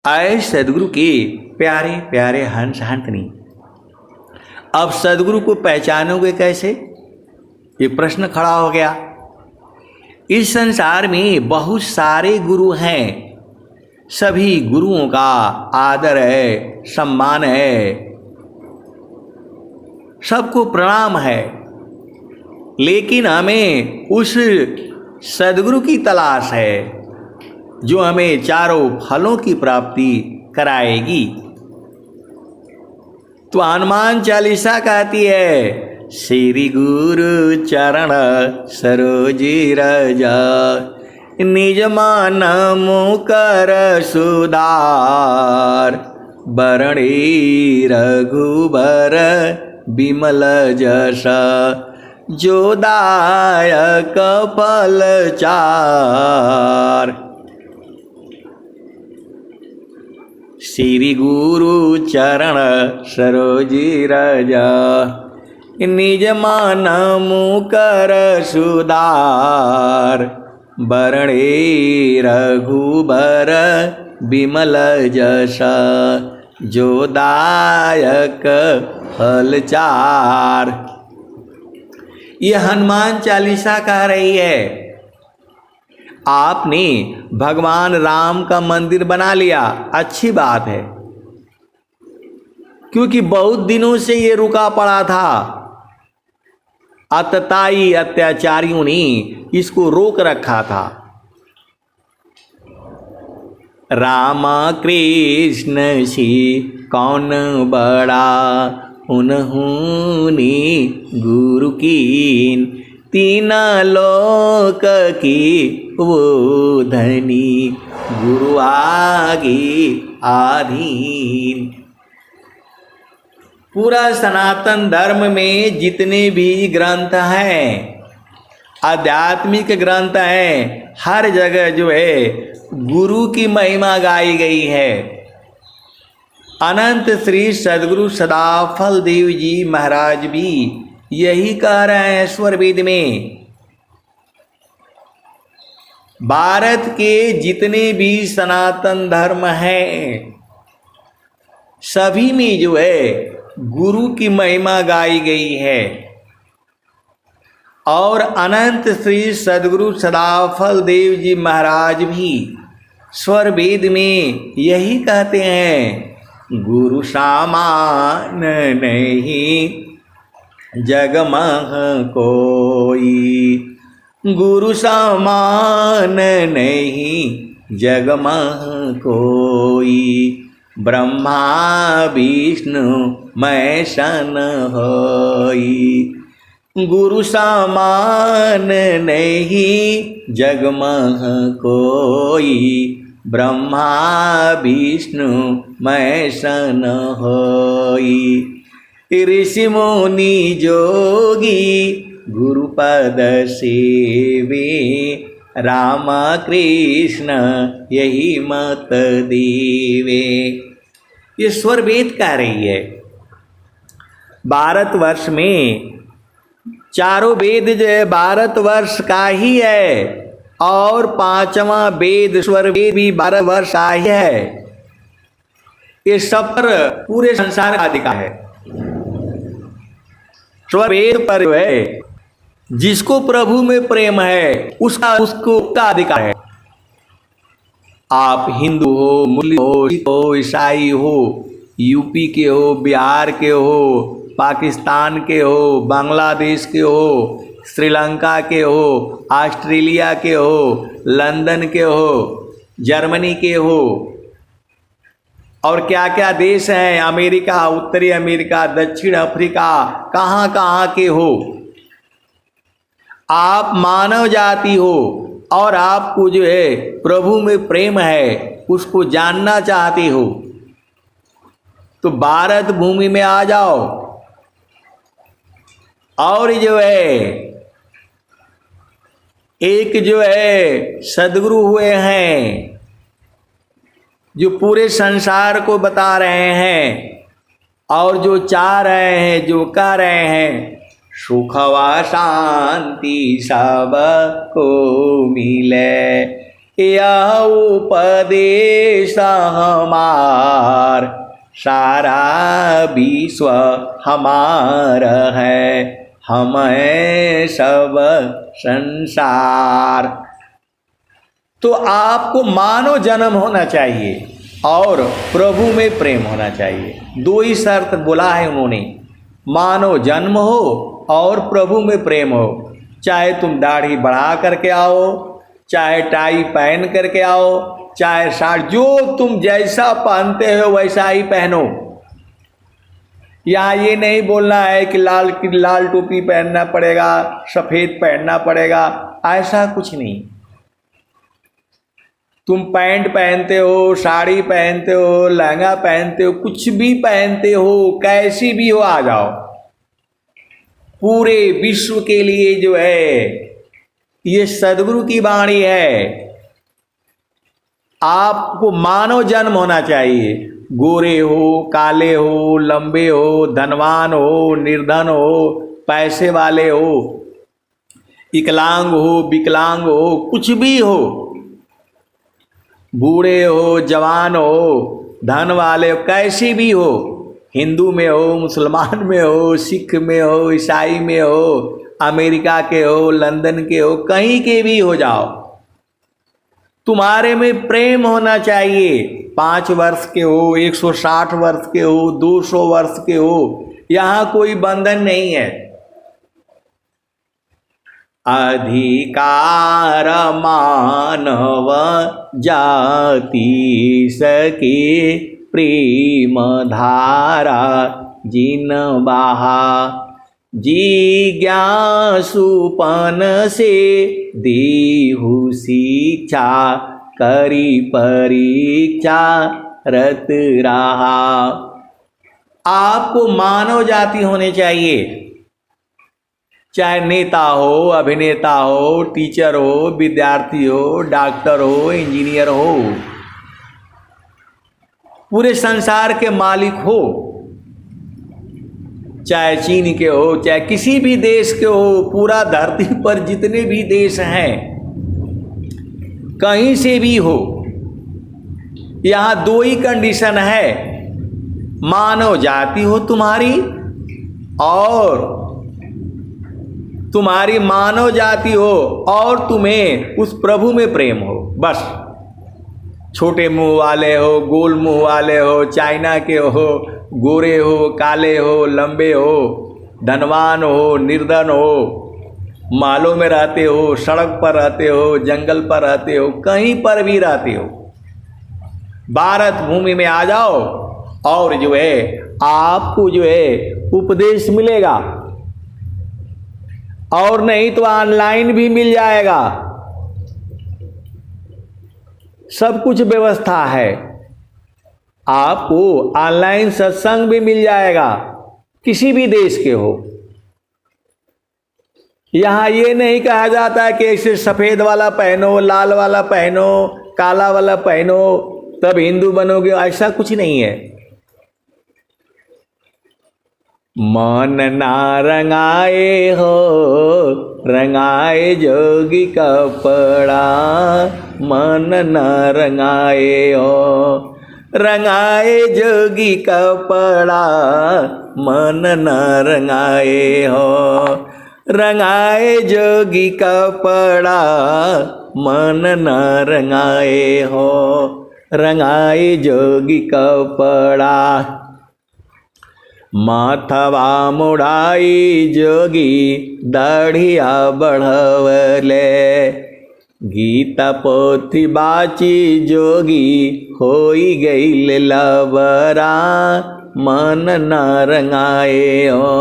आए सदगुरु के प्यारे प्यारे हंस हंसनी। अब सदगुरु को पहचानोगे कैसे, ये प्रश्न खड़ा हो गया। इस संसार में बहुत सारे गुरु हैं, सभी गुरुओं का आदर है, सम्मान है, सबको प्रणाम है, लेकिन हमें उस सदगुरु की तलाश है जो हमें चारों फलों की प्राप्ति कराएगी। तो हनुमान चालीसा कहती है, श्री गुरु चरण सरोज रज निज मान मुकर सुधार बरणी रघुबर बिमल जस जो दायक फल चार। श्री गुरु चरण सरोज रज निज मान मुकर सुधार बरणे रघुबर बिमल जस जो दायक फल चार। ये हनुमान चालीसा कह रही है। आपने भगवान राम का मंदिर बना लिया, अच्छी बात है, क्योंकि बहुत दिनों से ये रुका पड़ा था। अतताई अत्याचारियों ने इसको रोक रखा था। राम कृष्ण सी कौन बड़ा उन्होंने गुरु कीन तीन लोक की वो धनी गुरु आगे आधीन। पूरा सनातन धर्म में जितने भी ग्रंथ हैं, आध्यात्मिक ग्रंथ हैं, हर जगह जो है गुरु की महिमा गाई गई है। अनंत श्री सदगुरु सदाफल देव जी महाराज भी यही कह रहे हैं स्वर वेद में। भारत के जितने भी सनातन धर्म हैं, सभी में जो है गुरु की महिमा गाई गई है। और अनंत श्री सदगुरु सदाफल देव जी महाराज भी स्वर वेद में यही कहते हैं, गुरु सामान नहीं जग मह कोई, गुरु समान नहीं जग मह कोई, ब्रह्मा विष्णु महेशन होई। गुरु समान नहीं जग मह कोई, ब्रह्मा विष्णु महेशन होई। ऋषि मुनि जोगी गुरुपद सेवे, राम कृष्ण यही मत देवे। ये स्वर वेद कह रही है। भारतवर्ष में चारों वेद जो है भारतवर्ष का ही है, और पांचवा वेद स्वर वेद भी भारतवर्ष का ही है। ये सब पर पूरे संसार का अधिकार है। स्वर वेद पर जो है जिसको प्रभु में प्रेम है उसको अधिकार है। आप हिंदू हो, मुस्लिम हो, सिख हो, ईसाई हो, यूपी के हो, बिहार के हो, पाकिस्तान के हो, बांग्लादेश के हो, श्रीलंका के हो, ऑस्ट्रेलिया के हो, लंदन के हो, जर्मनी के हो, और क्या क्या देश हैं, अमेरिका, उत्तरी अमेरिका, दक्षिण अफ्रीका, कहाँ कहाँ के हो, आप मानव जाति हो और आपको जो है प्रभु में प्रेम है, उसको जानना चाहते हो, तो भारत भूमि में आ जाओ। और जो है एक जो है सदगुरु हुए हैं जो पूरे संसार को बता रहे हैं और जो चाह रहे हैं, जो कह रहे हैं, सुख व शांति सब को मिले, यह उपदेश हमार, सारा विश्व हमार है, हम हैं सब संसार। तो आपको मानव जन्म होना चाहिए और प्रभु में प्रेम होना चाहिए। दो ही शर्त बोला है उन्होंने, मानव जन्म हो और प्रभु में प्रेम हो। चाहे तुम दाढ़ी बढ़ा करके आओ, चाहे टाई पहन करके आओ, चाहे साड़ी, जो तुम जैसा पहनते हो वैसा ही पहनो। यहाँ ये नहीं बोलना है कि लाल टोपी पहनना पड़ेगा, सफ़ेद पहनना पड़ेगा, ऐसा कुछ नहीं। तुम पैंट पहनते हो, साड़ी पहनते हो, लहंगा पहनते हो, कुछ भी पहनते हो, कैसी भी हो, आ जाओ। पूरे विश्व के लिए जो है ये सदगुरु की वाणी है। आपको मानव जन्म होना चाहिए। गोरे हो, काले हो, लंबे हो, धनवान हो, निर्धन हो, पैसे वाले हो, विकलांग हो, विकलांग हो, कुछ भी हो, बूढ़े हो, जवान हो, धन वाले हो, कैसी भी हो, हिंदू में हो, मुसलमान में हो, सिख में हो, ईसाई में हो, अमेरिका के हो, लंदन के हो, कहीं के भी हो जाओ, तुम्हारे में प्रेम होना चाहिए। 5 वर्ष के हो, 160 वर्ष के हो, 200 वर्ष के हो, यहाँ कोई बंधन नहीं है। अधिकार मानव जाति सके, प्रेम धारा जिन बहा, जिज्ञासुपन से देहु शिक्षा, करी परीक्षा रत रहा। आपको मानव जाति होने चाहिए, चाहे नेता हो, अभिनेता हो, टीचर हो, विद्यार्थी हो, डॉक्टर हो, इंजीनियर हो, पूरे संसार के मालिक हो, चाहे चीन के हो, चाहे किसी भी देश के हो, पूरा धरती पर जितने भी देश हैं, कहीं से भी हो, यहाँ 2 ही कंडीशन है, मानव जाति हो तुम्हारी, और तुम्हारी मानव जाति हो और तुम्हें उस प्रभु में प्रेम हो, बस। छोटे मुंह वाले हो, गोल मुंह वाले हो, चाइना के हो, गोरे हो, काले हो, लंबे हो, धनवान हो, निर्धन हो, मालों में रहते हो, सड़क पर रहते हो, जंगल पर रहते हो, कहीं पर भी रहते हो, भारत भूमि में आ जाओ और जो है आपको जो है उपदेश मिलेगा, और नहीं तो ऑनलाइन भी मिल जाएगा, सब कुछ व्यवस्था है। आपको ऑनलाइन सत्संग भी मिल जाएगा, किसी भी देश के हो। यहाँ ये नहीं कहा जाता कि ऐसे सफ़ेद वाला पहनो, लाल वाला पहनो, काला वाला पहनो तब हिंदू बनोगे, ऐसा कुछ नहीं है। मन ना रंगाए हो, रंगाए जोगी कपड़ा, मन न रंगाए हो, रंगाए जोगी कपड़ा, मन न रंगाए हो, रंगाए जोगी कपड़ा, मन न रंगाए हो, रंगाए जोगी कपड़ा। माथवा मुड़ाई जोगी दाढ़िया बढ़वले, गीता पोथी बाची जोगी होई गईल लबरा, मन न रंगाए हो,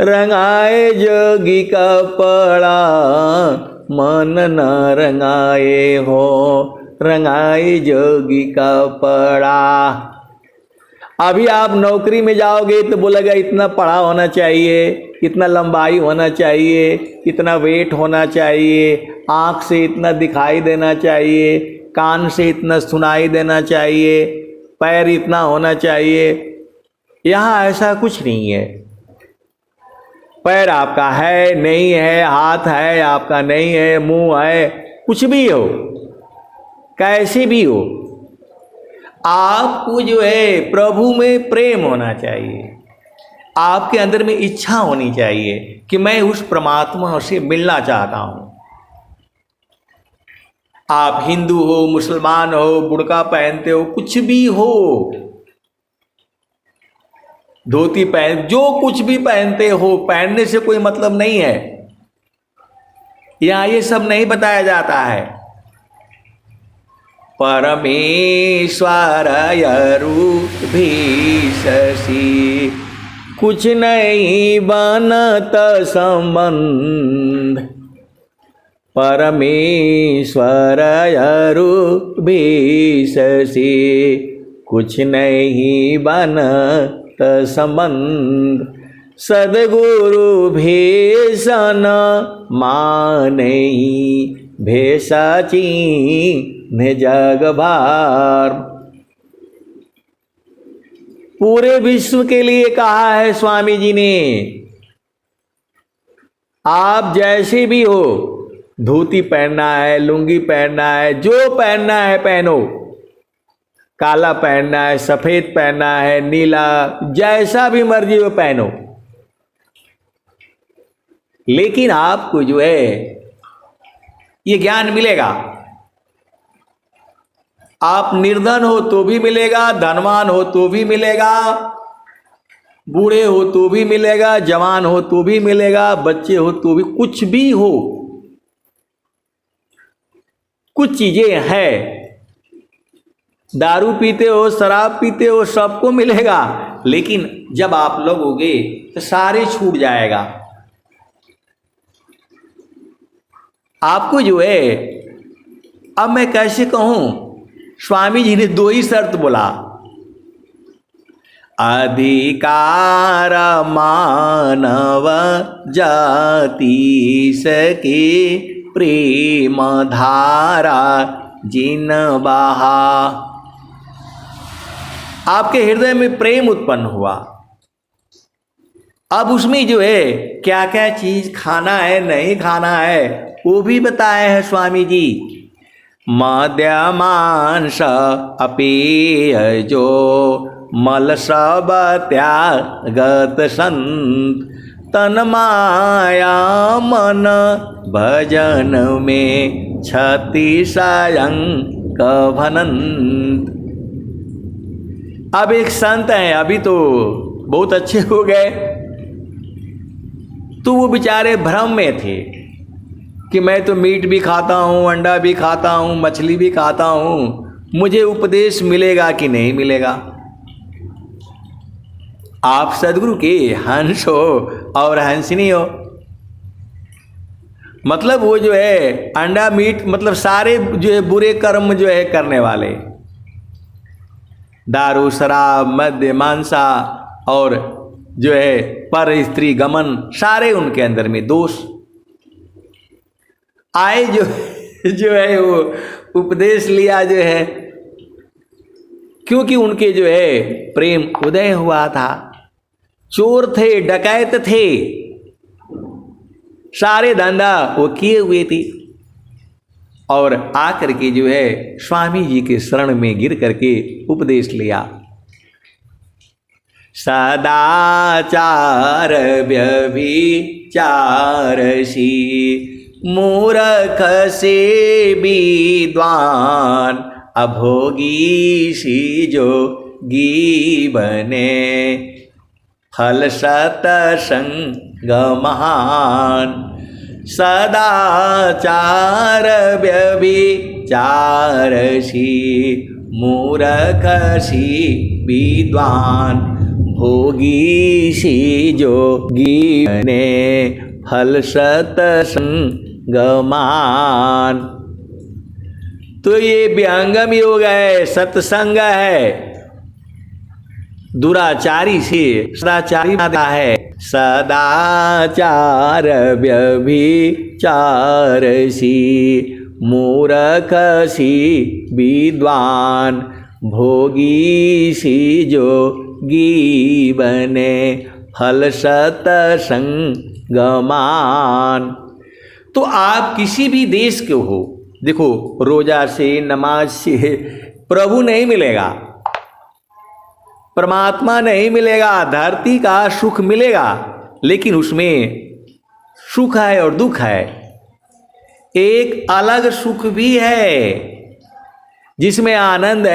रंगाए जोगी कपड़ा, मन न रंगाए हो, रंगाए जोगी कपड़ा। अभी आप नौकरी में जाओगे तो बोलेगा इतना पढ़ा होना चाहिए, इतना लंबाई होना चाहिए, इतना वेट होना चाहिए, आँख से इतना दिखाई देना चाहिए, कान से इतना सुनाई देना चाहिए, पैर इतना होना चाहिए। यहाँ ऐसा कुछ नहीं है। पैर आपका है नहीं है, हाथ है आपका नहीं है, मुंह है, कुछ भी हो, कैसे भी हो, आपको जो है प्रभु में प्रेम होना चाहिए, आपके अंदर में इच्छा होनी चाहिए कि मैं उस परमात्मा से मिलना चाहता हूं। आप हिंदू हो, मुसलमान हो, बुर्का पहनते हो, कुछ भी हो, धोती पहन, जो कुछ भी पहनते हो, पहनने से कोई मतलब नहीं है। यहां ये सब नहीं बताया जाता है। परमेश्वर रूप भी शशि, कुछ नहीं बनत संबंध। परमेश्वर रूप भी शशि, कुछ नहीं बनत संबंध। सदगुरु भेषन मानई, भेषाची ने जग भार। पूरे विश्व के लिए कहा है स्वामी जी ने, आप जैसे भी हो, धोती पहनना है, लुंगी पहनना है, जो पहनना है पहनो, काला पहनना है, सफेद पहनना है, नीला, जैसा भी मर्जी हो पहनो। लेकिन आपको जो है ये ज्ञान मिलेगा। आप निर्धन हो तो भी मिलेगा, धनवान हो तो भी मिलेगा, बूढ़े हो तो भी मिलेगा, जवान हो तो भी मिलेगा, बच्चे हो तो भी, कुछ भी हो, कुछ चीजें हैं। दारू पीते हो, शराब पीते हो, सबको मिलेगा, लेकिन जब आप लोगोगे तो सारे छूट जाएगा। आपको जो है, अब मैं कैसे कहूं, स्वामी जी ने दो ही शर्त बोला, अधिकार मानव जाति सके, प्रेम धारा जिन बहा। आपके हृदय में प्रेम उत्पन्न हुआ, अब उसमें जो है क्या क्या चीज खाना है, नहीं खाना है, वो भी बताए हैं स्वामी जी। मद्य मांस अपेय जो, मल सब त्यागत संत। तन माया मन भजन में, क्षति सायं कभनंत। अब एक संत हैं, अभी तो बहुत अच्छे हो गए, तो वो बेचारे भ्रम में थे कि मैं तो मीट भी खाता हूँ, अंडा भी खाता हूँ, मछली भी खाता हूँ, मुझे उपदेश मिलेगा कि नहीं मिलेगा। आप सदगुरु के हंस हो और हंसनी हो, मतलब वो जो है अंडा मीट, मतलब सारे जो है बुरे कर्म जो है करने वाले, दारू शराब मद्य मांसा और जो है पर स्त्री गमन, सारे उनके अंदर में दोष आए। जो है वो उपदेश लिया जो है, क्योंकि उनके जो है प्रेम उदय हुआ था। चोर थे, डकैत थे, सारे धंधा वो किए हुए थे, और आकर के जो है स्वामी जी के शरण में गिर करके उपदेश लिया। सदाचार व्यभिचारसी, मूर्ख से विद्वान, अभोगी सी जोगी बने, फल सतसंग महान। सदाचार व्यभिचारसी, मूर्ख सी विद्वान, भोगी सी जोगी बने, फल सतसंग मान। तो ये व्यंगम योग है, सत्संग है, दुराचारी से सदाचारी आता है। सदाचार व्यभिचारसी, मूर्ख सी विद्वान, भोगी सी जोगी बने, फल सतसंग मान। तो आप किसी भी देश के हो, देखो, रोजा से, नमाज से प्रभु नहीं मिलेगा, परमात्मा नहीं मिलेगा, धरती का सुख मिलेगा, लेकिन उसमें सुख है और दुख है। एक अलग सुख भी है जिसमें आनंद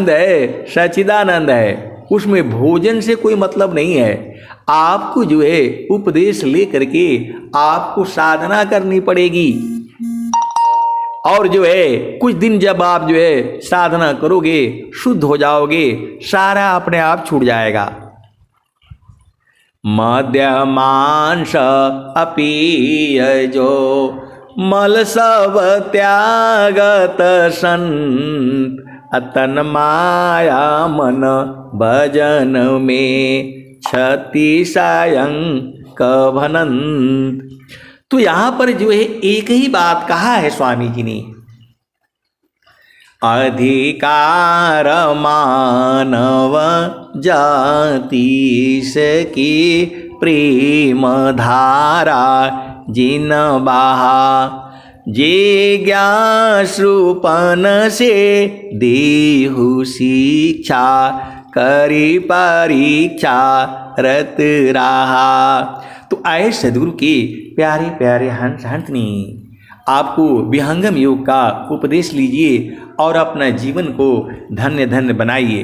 है, सच्चिदानंद है, उसमें भोजन से कोई मतलब नहीं है। आपको जो है उपदेश लेकर के आपको साधना करनी पड़ेगी, और जो है कुछ दिन जब आप जो है साधना करोगे, शुद्ध हो जाओगे, सारा अपने आप छूट जाएगा। मद्य मांस अपीयजो मल सब त्यागत संत, अतन माया मन भजन में क्षति सायं कभनंत। तो यहाँ पर जो है एक ही बात कहा है स्वामी जी ने, अधिकार मानव जाति की प्रेम धारा जिन बहा, जे ज्ञासरूपन से देहु शिक्षा, करी परीक्षा रत रहा। तो आए सदगुरु के प्यारे प्यारे हंस हंसनी, आपको विहंगम योग का उपदेश लीजिए और अपना जीवन को धन्य धन्य बनाइए।